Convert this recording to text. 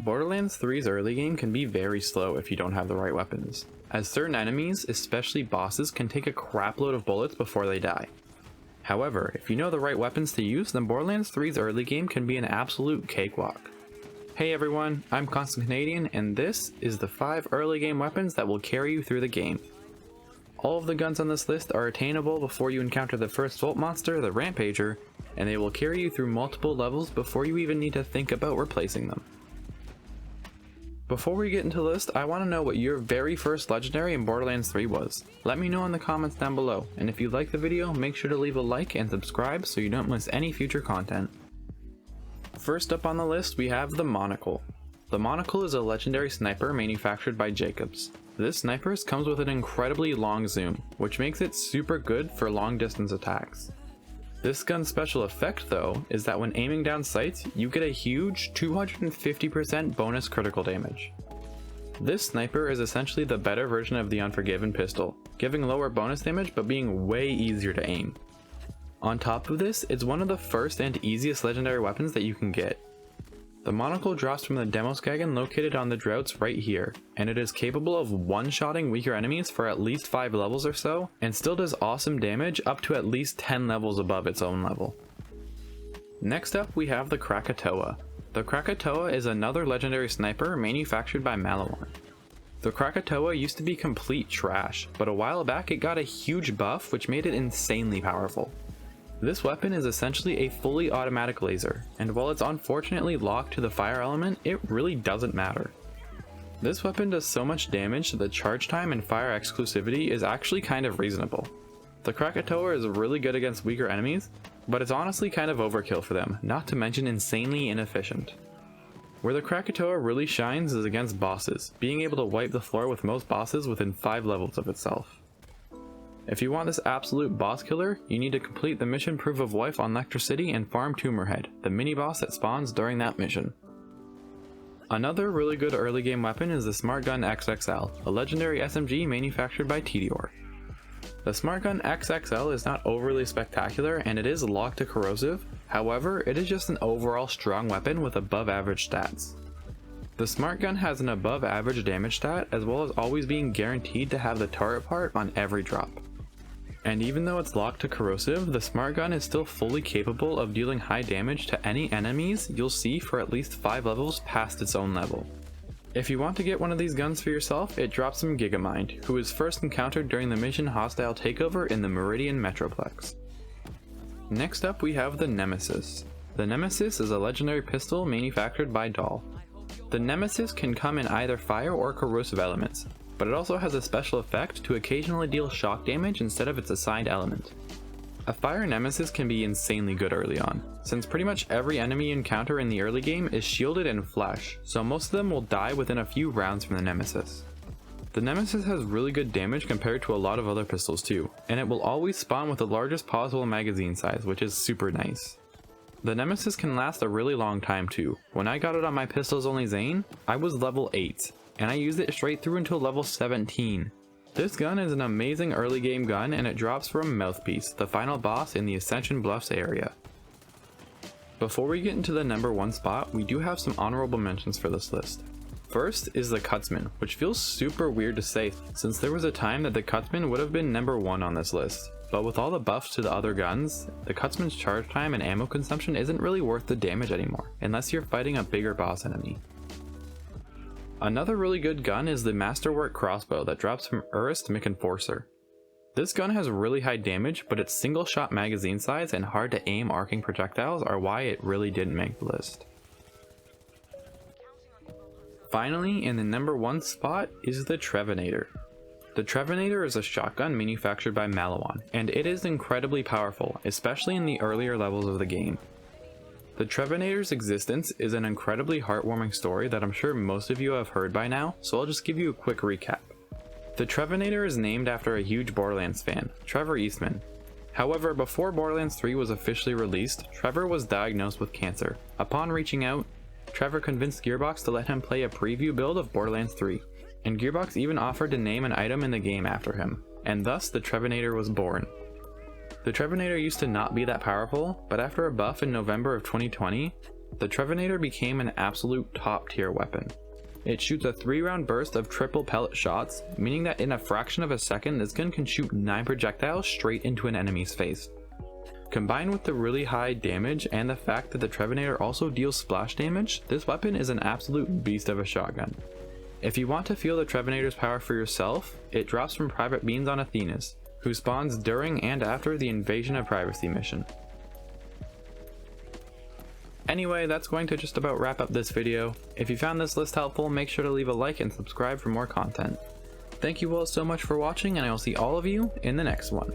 Borderlands 3's early game can be very slow if you don't have the right weapons, as certain enemies, especially bosses, can take a crapload of bullets before they die. However, if you know the right weapons to use, then Borderlands 3's early game can be an absolute cakewalk. Hey everyone, I'm Constant Canadian, and this is the 5 early game weapons that will carry you through the game. All of the guns on this list are attainable before you encounter the first Vault monster, the Rampager, and they will carry you through multiple levels before you even need to think about replacing them. Before we get into the list, I want to know what your very first legendary in Borderlands 3 was. Let me know in the comments down below, and if you like the video, make sure to leave a like and subscribe so you don't miss any future content. First up on the list, we have the Monocle. The Monocle is a legendary sniper manufactured by Jacobs. This sniper comes with an incredibly long zoom, which makes it super good for long distance attacks. This gun's special effect though is that when aiming down sights, you get a huge 250% bonus critical damage. This sniper is essentially the better version of the Unforgiven pistol, giving lower bonus damage but being way easier to aim. On top of this, it's one of the first and easiest legendary weapons that you can get. The Monocle drops from the Demoskagan located on the Droughts right here, and it is capable of one-shotting weaker enemies for at least 5 levels or so, and still does awesome damage up to at least 10 levels above its own level. Next up we have the Krakatoa. The Krakatoa is another legendary sniper manufactured by Maliwan. The Krakatoa used to be complete trash, but a while back it got a huge buff which made it insanely powerful. This weapon is essentially a fully automatic laser, and while it's unfortunately locked to the fire element, it really doesn't matter. This weapon does so much damage that the charge time and fire exclusivity is actually kind of reasonable. The Krakatoa is really good against weaker enemies, but it's honestly kind of overkill for them, not to mention insanely inefficient. Where the Krakatoa really shines is against bosses, being able to wipe the floor with most bosses within 5 levels of itself. If you want this absolute boss killer, you need to complete the mission Proof of Wife on Lecter City and farm Tumor Head, the mini boss that spawns during that mission. Another really good early game weapon is the Smartgun XL, a legendary SMG manufactured by Tediore. The Smartgun XL is not overly spectacular and it is locked to corrosive, however it is just an overall strong weapon with above average stats. The Smart Gun has an above average damage stat as well as always being guaranteed to have the turret part on every drop. And even though it's locked to corrosive, the Smart Gun is still fully capable of dealing high damage to any enemies you'll see for at least 5 levels past its own level. If you want to get one of these guns for yourself, it drops from Gigamind, who is first encountered during the mission Hostile Takeover in the Meridian Metroplex. Next up we have the Nemesis. The Nemesis is a legendary pistol manufactured by Dahl. The Nemesis can come in either fire or corrosive elements, but it also has a special effect to occasionally deal shock damage instead of its assigned element. A fire Nemesis can be insanely good early on, since pretty much every enemy you encounter in the early game is shielded and flash, so most of them will die within a few rounds from the Nemesis. The Nemesis has really good damage compared to a lot of other pistols too, and it will always spawn with the largest possible magazine size, which is super nice. The Nemesis can last a really long time too. When I got it on my Pistols Only Zane, I was level 8, and I used it straight through until level 17. This gun is an amazing early game gun and it drops from Mouthpiece, the final boss in the Ascension Bluffs area. Before we get into the number 1 spot, we do have some honorable mentions for this list. First is the Cutsman, which feels super weird to say since there was a time that the Cutsman would have been number 1 on this list. But with all the buffs to the other guns, the Cutsman's charge time and ammo consumption isn't really worth the damage anymore, unless you're fighting a bigger boss enemy. Another really good gun is the Masterwork crossbow that drops from Urist McEnforcer. This gun has really high damage, but its single shot magazine size and hard to aim arcing projectiles are why it really didn't make the list. Finally, in the number 1 spot is the Trevinator. The Trevinator is a shotgun manufactured by Maliwan, and it is incredibly powerful, especially in the earlier levels of the game. The Trevinator's existence is an incredibly heartwarming story that I'm sure most of you have heard by now, so I'll just give you a quick recap. The Trevinator is named after a huge Borderlands fan, Trevor Eastman. However, before Borderlands 3 was officially released, Trevor was diagnosed with cancer. Upon reaching out, Trevor convinced Gearbox to let him play a preview build of Borderlands 3. And Gearbox even offered to name an item in the game after him, and thus the Trevinator was born. The Trevinator used to not be that powerful, but after a buff in November of 2020, the Trevinator became an absolute top tier weapon. It shoots a 3-round burst of triple pellet shots, meaning that in a fraction of a second this gun can shoot 9 projectiles straight into an enemy's face. Combined with the really high damage and the fact that the Trevinator also deals splash damage, this weapon is an absolute beast of a shotgun. If you want to feel the Trevinator's power for yourself, it drops from Private Beans on Athenas, who spawns during and after the Invasion of Privacy mission. Anyway, that's going to just about wrap up this video. If you found this list helpful, make sure to leave a like and subscribe for more content. Thank you all so much for watching, and I will see all of you in the next one.